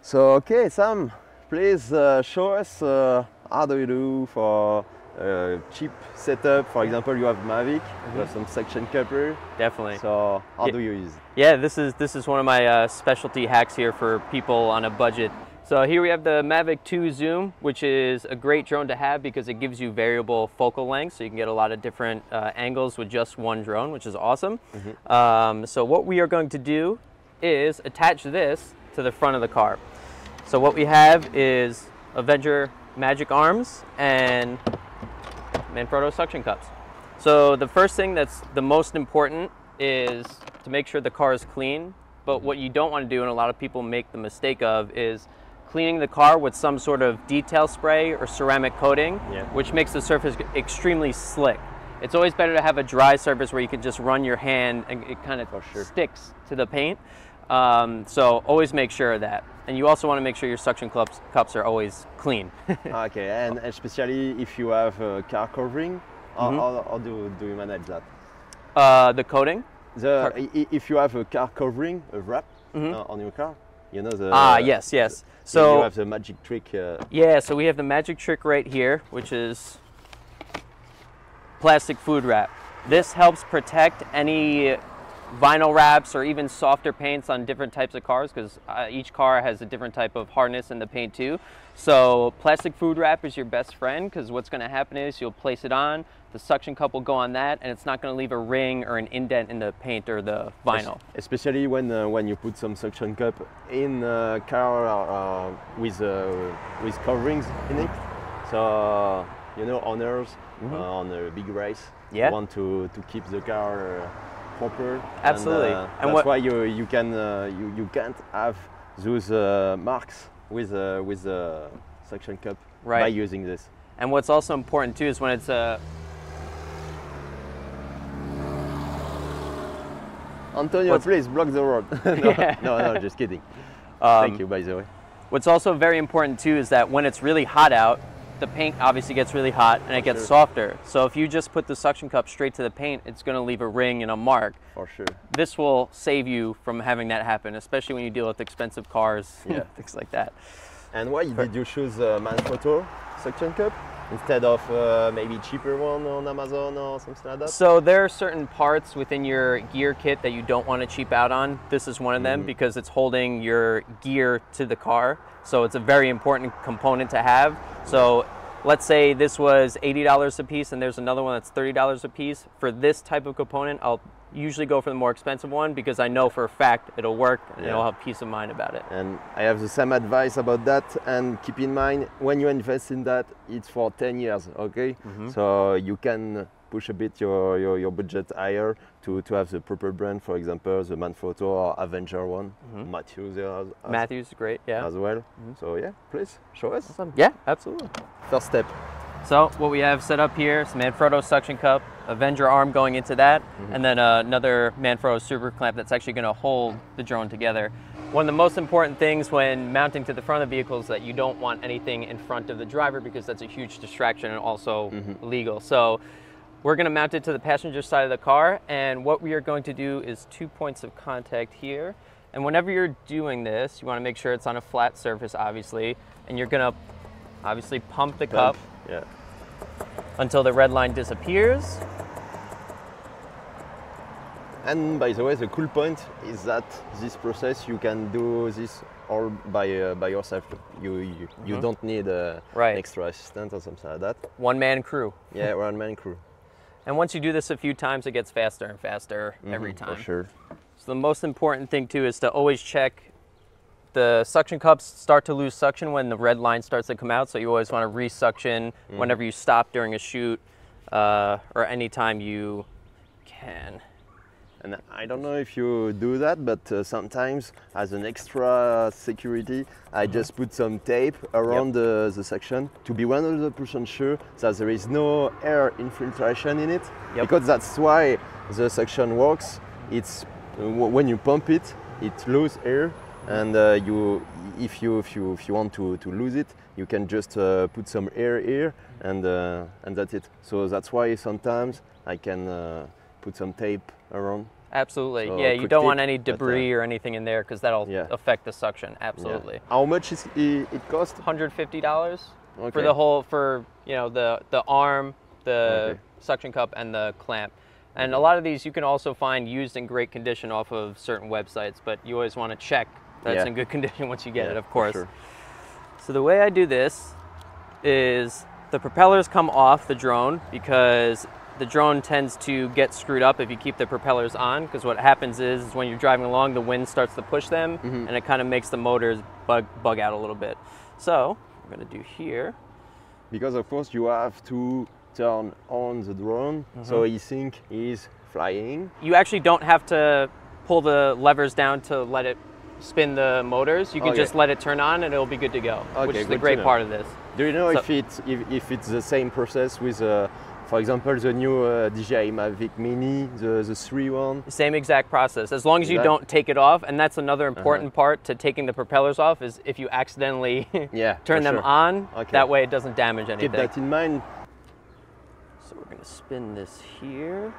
So, okay, Sam, please show us how do you do for cheap setup. For example, you have Mavic, you have some suction cup here. Definitely. So, how do you use it? Yeah, this is one of my specialty hacks here for people on a budget. So here we have the Mavic 2 Zoom, which is a great drone to have because it gives you variable focal length, so you can get a lot of different angles with just one drone, which is awesome. So what we are going to do is attach this to the front of the car. So what we have is Avenger Magic Arms and Manfrotto suction cups. So the first thing that's the most important is to make sure the car is clean, but what you don't want to do, and a lot of people make the mistake of, is cleaning the car with some sort of detail spray or ceramic coating, which makes the surface extremely slick. It's always better to have a dry surface where you can just run your hand and it kind of sticks to the paint. So always make sure of that. And you also want to make sure your suction cups are always clean. Okay, and especially if you have a car covering, how do you manage that? The coating? If you have a car covering, a wrap on your car, you know the... yes. So you have the magic trick. Yeah, so we have the magic trick right here, which is plastic food wrap. This helps protect any vinyl wraps or even softer paints on different types of cars, because each car has a different type of hardness in the paint too. So plastic food wrap is your best friend, because what's going to happen is you'll place it on, the suction cup will go on that, and it's not going to leave a ring or an indent in the paint or the vinyl. Especially when you put some suction cup in a car with coverings in it. So you know, owners on a big race want to keep the car proper. Absolutely. And that's why you can't have those marks with the suction cup by using this. And what's also important too is when it's Antonio, please block the road. no, just kidding. Thank you, by the way. What's also very important too is that when it's really hot out, the paint obviously gets really hot and it gets softer. So if you just put the suction cup straight to the paint, it's going to leave a ring and a mark. For sure. This will save you from having that happen, especially when you deal with expensive cars, things like that. And why did you choose Manfrotto suction cup instead of maybe cheaper one on Amazon or something like that? So there are certain parts within your gear kit that you don't want to cheap out on. This is one of them because it's holding your gear to the car. So it's a very important component to have. So let's say this was $80 a piece and there's another one that's $30 a piece. For this type of component, I'll usually go for the more expensive one because I know for a fact it'll work and I'll have peace of mind about it. And I have the same advice about that, and keep in mind, when you invest in that, it's for 10 years, okay? So you can push a bit your budget higher to have the proper brand, for example, the Manfrotto or Avenger one. Matthews, great, as well. So yeah, please show us. Awesome. Yeah, absolutely. First step. So what we have set up here is Manfrotto suction cup, Avenger arm going into that, and then another Manfrotto super clamp that's actually going to hold the drone together. One of the most important things when mounting to the front of the vehicle is that you don't want anything in front of the driver, because that's a huge distraction and also illegal. So we're going to mount it to the passenger side of the car, and what we are going to do is 2 points of contact here. And whenever you're doing this, you want to make sure it's on a flat surface, obviously, and you're going to obviously pump the cup until the red line disappears. And by the way, the cool point is that this process, you can do this all by yourself. You don't need an extra assistant or something like that. One-man crew. Yeah, one-man crew. And once you do this a few times, it gets faster and faster every time. For sure. So the most important thing too is to always check the suction cups start to lose suction when the red line starts to come out. So you always want to re-suction whenever you stop during a shoot or anytime you can. And I don't know if you do that, but sometimes as an extra security, I just put some tape around the section to be 100% sure that there is no air infiltration in it, because that's why the section works. It's when you pump it, it loses air, and if you want to lose it, you can just put some air here, and that's it. So that's why sometimes I can put some tape around. Absolutely. So Yeah, you quick don't tip, want any but, debris or anything in there because that'll yeah. affect the suction. Absolutely. Yeah. How much it cost? $150 Okay. for the whole, for the arm, the Okay. suction cup, and the clamp. And a lot of these you can also find used in great condition off of certain websites, but you always want to check that it's in good condition once you get it, of course. Sure. So the way I do this is the propellers come off the drone because the drone tends to get screwed up if you keep the propellers on, because what happens is when you're driving along, the wind starts to push them, and it kind of makes the motors bug out a little bit. So what I'm going to do here. Because of course you have to turn on the drone, so he think he's flying. You actually don't have to pull the levers down to let it spin the motors. You can just let it turn on and it'll be good to go, which is the great part of this. Do you know if it's the same process with, for example, the new DJI Mavic Mini, the 3 one? Same exact process, as long as you don't take it off. And that's another important part to taking the propellers off, is if you accidentally turn them on, that way it doesn't damage anything. Keep that in mind. So we're going to spin this here.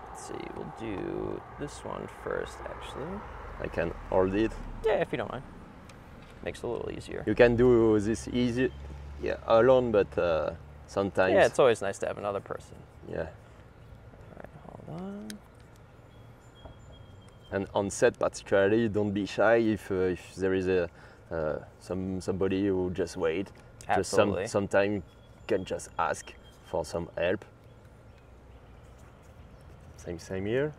Let's see, we'll do this one first, actually. I can hold it. Yeah, if you don't mind. Makes it a little easier. You can do this easy, alone, but sometimes. Yeah, it's always nice to have another person. Yeah. All right, hold on. And on set, particularly, don't be shy if there is somebody who just wait. Absolutely. Just sometimes you can just ask for some help. Same here.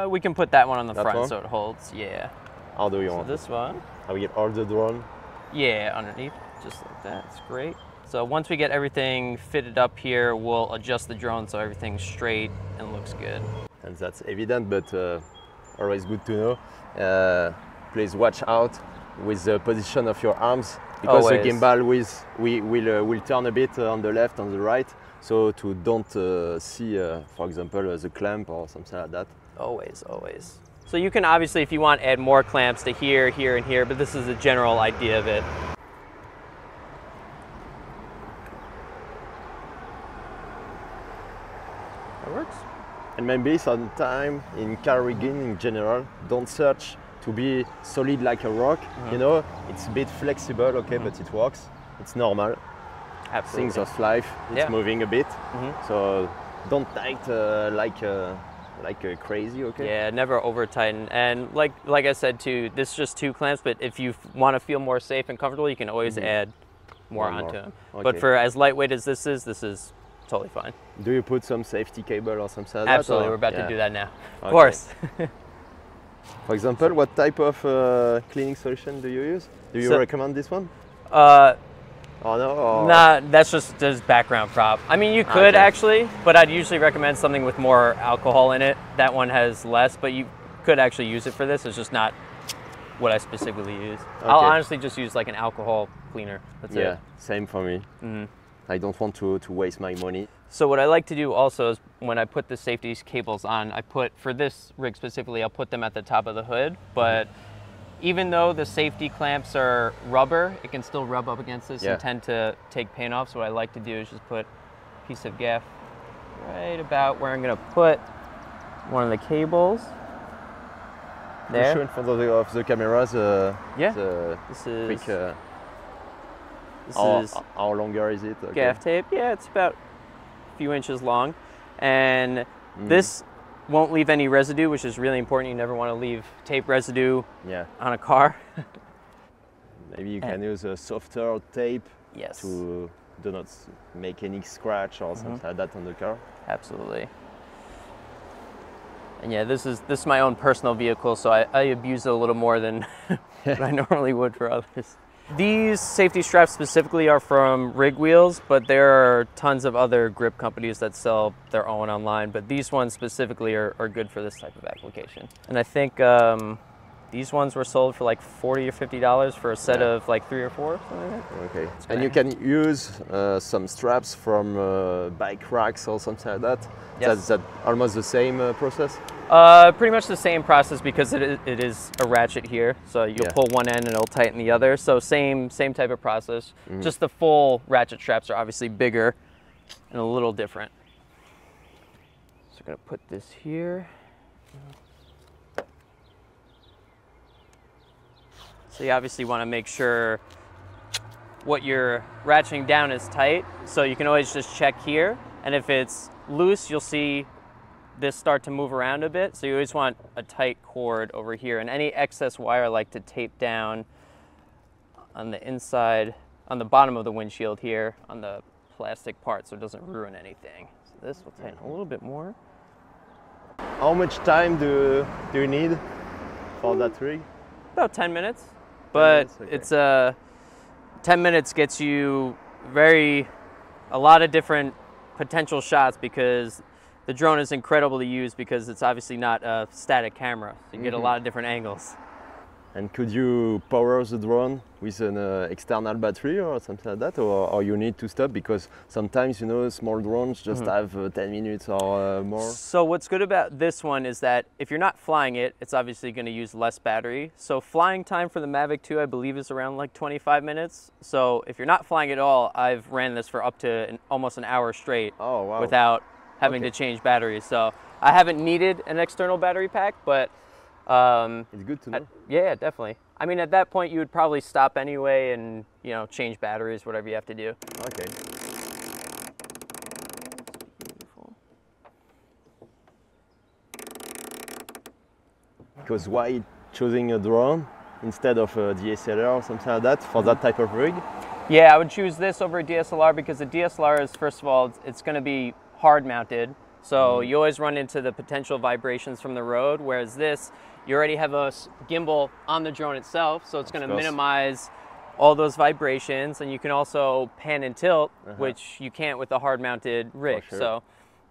We can put that one on the front one? so it holds. Yeah. How do you So want this one. I will get all the drone. Yeah, underneath, just like that. It's great. So once we get everything fitted up here, we'll adjust the drone so everything's straight and looks good. And that's evident, but always good to know. Please watch out with the position of your arms, because Always. the gimbal will turn a bit on the left, on the right, so to don't see, for example, the clamp or something like that. Always, always. So you can obviously, if you want, add more clamps to here, here, and here, but this is the general idea of it. That works. And maybe sometime in car rigging in general, don't search to be solid like a rock. You know, it's a bit flexible, okay, but it works. It's normal. Absolutely. Things of life, it's moving a bit. So don't tight like crazy, okay? Yeah, never over tighten. And like I said too, this is just 2 clamps, but if you want to feel more safe and comfortable, you can always add more onto them. Okay. But for as lightweight as this is totally fine. Do you put some safety cable or something like that? Absolutely, we're about to do that now. Of course. For example, what type of cleaning solution do you use? Do you recommend this one? Oh no? Or... Nah, that's just background prop. I mean, you could actually, but I'd usually recommend something with more alcohol in it. That one has less, but you could actually use it for this. It's just not what I specifically use. I'll honestly just use like an alcohol cleaner. That's it. Yeah, same for me. I don't want to waste my money. So what I like to do also is when I put the safety cables on, for this rig specifically, I'll put them at the top of the hood, but even though the safety clamps are rubber, it can still rub up against this and tend to take paint off. So what I like to do is just put a piece of gaff right about where I'm gonna put one of the cables. There. Show in front of the cameras. This is quick, how longer is it? Okay. Gaff tape. Yeah, it's about a few inches long, and this won't leave any residue, which is really important. You never want to leave tape residue on a car. Maybe you can use a softer tape Yes. to do not make any scratch or something like that on the car. Absolutely. And yeah, this is my own personal vehicle, so I abuse it a little more than what I normally would for others. These safety straps specifically are from Rig Wheels, but there are tons of other grip companies that sell their own online, but these ones specifically are good for this type of application. And I think these ones were sold for like $40 or $50 for a set of like 3 or 4, something like that. Okay. And you can use some straps from bike racks or something like that. Yes. That's almost the same process? Pretty much the same process because it is a ratchet here. So you'll pull one end and it'll tighten the other. So same type of process. Just the full ratchet straps are obviously bigger and a little different. So I'm gonna put this here. So you obviously want to make sure what you're ratcheting down is tight. So you can always just check here. And if it's loose, you'll see this start to move around a bit. So you always want a tight cord over here. And any excess wire I like to tape down on the inside, on the bottom of the windshield here, on the plastic part so it doesn't ruin anything. So this will tighten a little bit more. How much time do you need for that rig? About 10 minutes. But okay. it's 10 minutes gets you a lot of different potential shots because the drone is incredible to use because it's obviously not a static camera. So you get a lot of different angles. And could you power the drone with an external battery or something like that, or you need to stop because sometimes, you know, small drones just have 10 minutes or more? So what's good about this one is that if you're not flying it, it's obviously going to use less battery. So flying time for the Mavic 2, I believe, is around like 25 minutes. So if you're not flying at all, I've ran this for up to almost an hour straight without having to change batteries. So I haven't needed an external battery pack, but it's good to know. Yeah, definitely. I mean, at that point, you would probably stop anyway and, you know, change batteries, whatever you have to do. Okay. Beautiful. Because why choosing a drone instead of a DSLR or something like that for that type of rig? Yeah, I would choose this over a DSLR because the DSLR is, first of all, it's going to be hard mounted. So you always run into the potential vibrations from the road, whereas this, you already have a gimbal on the drone itself, so it's going to minimize all those vibrations, and you can also pan and tilt, which you can't with a hard-mounted rig. Sure. So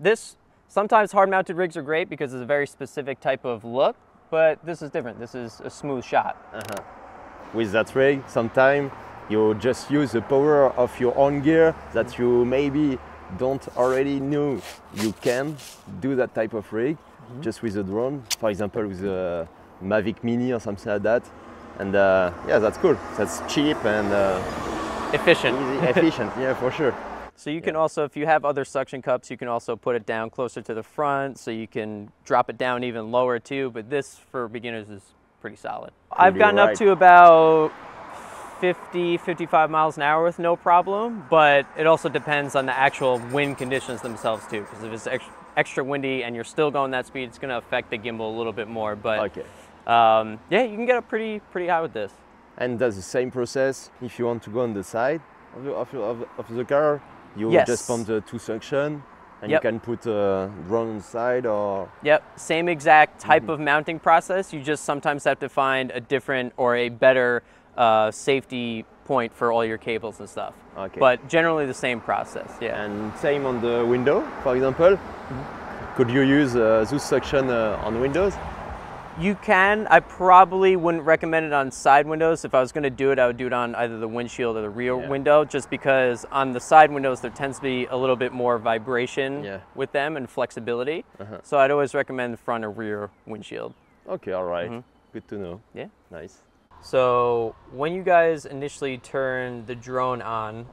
this, sometimes hard-mounted rigs are great because it's a very specific type of look, but this is different. This is a smooth shot. With that rig, sometimes you just use the power of your own gear that you maybe don't already know you can do that type of rig just with a drone, for example with a Mavic Mini or something like that, and yeah, that's cool. That's cheap and efficient. Easy, efficient, yeah, for sure. So you can also, if you have other suction cups, you can also put it down closer to the front, so you can drop it down even lower too, but this for beginners is pretty solid. I've gotten up to about 50, 55 miles an hour with no problem, but it also depends on the actual wind conditions themselves too, because if it's extra windy and you're still going that speed, it's going to affect the gimbal a little bit more, but yeah, you can get up pretty high with this. And that's the same process if you want to go on the side of the car. You just pump the two suction and you can put a drone on the side or... Yep, same exact type of mounting process. You just sometimes have to find a different or a better safety point for all your cables and stuff. But generally the same process, And same on the window, for example. Could you use this suction on windows? You can. I probably wouldn't recommend it on side windows. If I was going to do it, I would do it on either the windshield or the rear window, just because on the side windows there tends to be a little bit more vibration with them and flexibility. So I'd always recommend the front or rear windshield. Okay, all right. Good to know. Yeah. Nice. So when you guys initially turn the drone on,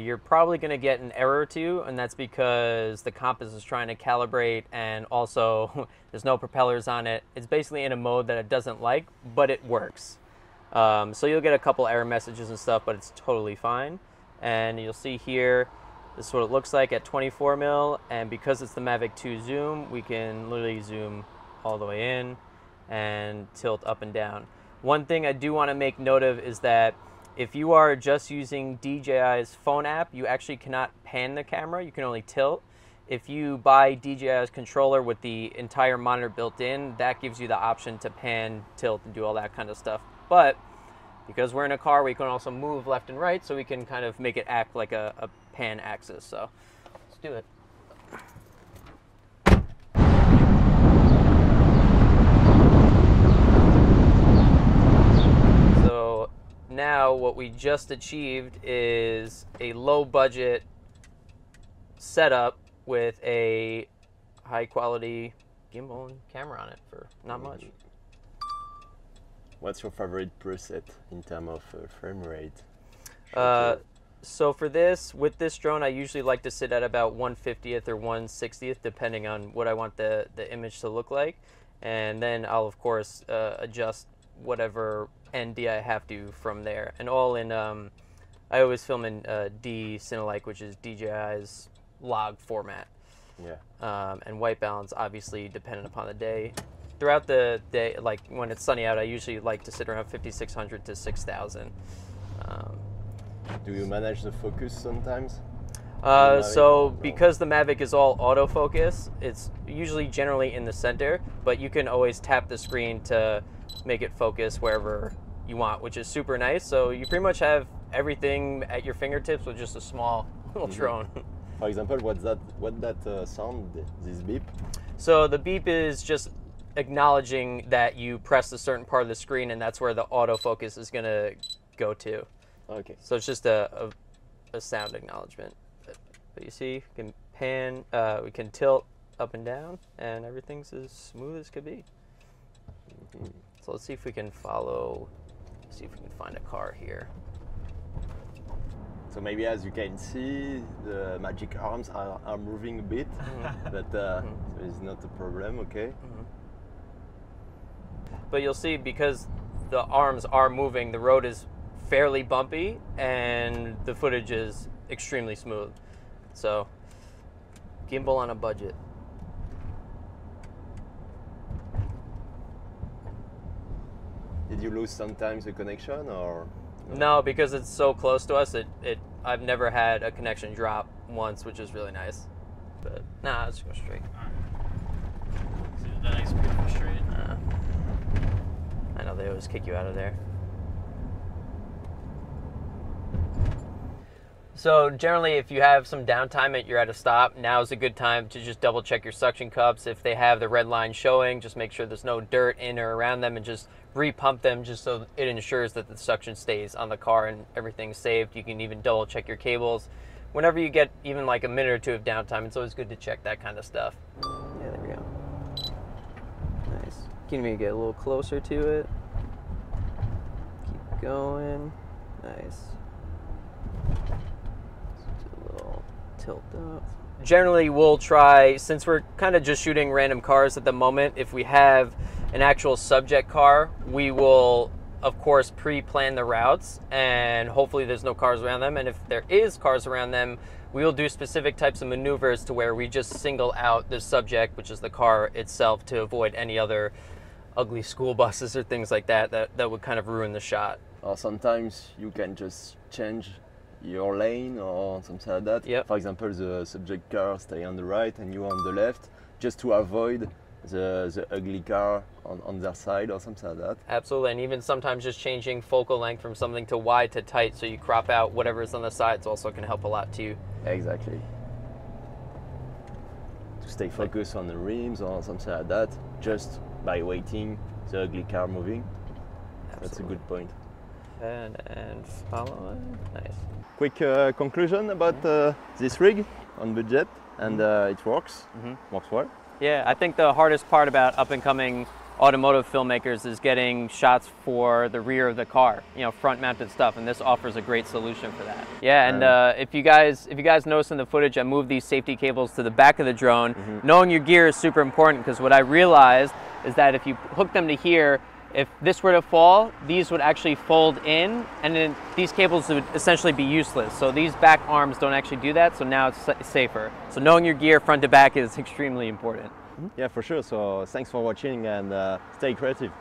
you're probably going to get an error or two, and that's because the compass is trying to calibrate, and also there's no propellers on it. It's basically in a mode that it doesn't like, but it works. So you'll get a couple error messages and stuff, but it's totally fine. And you'll see here, this is what it looks like at 24 mil, and because it's the Mavic 2 zoom, we can literally zoom all the way in and tilt up and down. One thing I do want to make note of is that if you are just using DJI's phone app, you actually cannot pan the camera, you can only tilt. If you buy DJI's controller with the entire monitor built in, that gives you the option to pan, tilt, and do all that kind of stuff. But because we're in a car, we can also move left and right, so we can kind of make it act like a pan axis. So let's do it. Now what we just achieved is a low budget setup with a high quality gimbal and camera on it for not much. What's your favorite preset in terms of frame rate? So for this, with this drone, I usually like to sit at about 1/50th or 1/60th, depending on what I want the image to look like. And then I'll, of course, adjust whatever ND I have to from there. And all in, I always film in D Cinelike, which is DJI's log format. Yeah. And white balance, obviously, dependent upon the day. Throughout the day, like when it's sunny out, I usually like to sit around 5600 to 6000. Do you manage the focus sometimes? So because the Mavic is all autofocus, it's usually generally in the center, but you can always tap the screen to make it focus wherever you want, which is super nice. So you pretty much have everything at your fingertips with just a small little drone. For example, what's that? What that sound? This beep? So the beep is just acknowledging that you pressed a certain part of the screen, and that's where the autofocus is going to go to. Okay. So it's just a sound acknowledgement. But you see, we can pan, we can tilt up and down, and everything's as smooth as could be. So let's see if we can see if we can find a car here. So maybe as you can see, the magic arms are moving a bit, but it's not a problem, okay? But you'll see, because the arms are moving, the road is fairly bumpy, and the footage is extremely smooth. So, gimbal on a budget. Did you lose sometimes the connection, or? No, because it's so close to us, I've never had a connection drop once, which is really nice. But nah, let's go straight. See that nice beautiful straight. I know they always kick you out of there. So generally, if you have some downtime, you're at a stop, now's a good time to just double check your suction cups. If they have the red line showing, just make sure there's no dirt in or around them, and just re-pump them just so it ensures that the suction stays on the car and everything's saved. You can even double check your cables. Whenever you get even like a minute or two of downtime, it's always good to check that kind of stuff. Yeah, there we go. Nice. Can we get a little closer to it? Keep going. Nice. Tilt up. Generally, we'll try, since we're kind of just shooting random cars at the moment, if we have an actual subject car, we will, of course, pre-plan the routes, and hopefully there's no cars around them. And if there is cars around them, we will do specific types of maneuvers to where we just single out the subject, which is the car itself, to avoid any other ugly school buses or things like that would kind of ruin the shot. Or sometimes you can just change your lane or something like that. Yep. For example, the subject car stay on the right and you on the left, just to avoid the ugly car on their side or something like that. Absolutely, and even sometimes just changing focal length from something to wide to tight, so you crop out whatever's on the sides, also can help a lot too. Exactly. To stay focused on the rims or something like that, just by waiting the ugly car moving. Absolutely. That's a good point. And follow it. Nice. Quick conclusion about this rig on budget, and it works. Works well. Yeah, I think the hardest part about up-and-coming automotive filmmakers is getting shots for the rear of the car, you know, front-mounted stuff, and this offers a great solution for that. Yeah, and if you guys notice in the footage, I moved these safety cables to the back of the drone. Knowing your gear is super important, because what I realized is that if you hook them to here, if this were to fall, these would actually fold in, and then these cables would essentially be useless. So these back arms don't actually do that, so now it's safer. So knowing your gear front to back is extremely important. Yeah, for sure. So thanks for watching, and stay creative.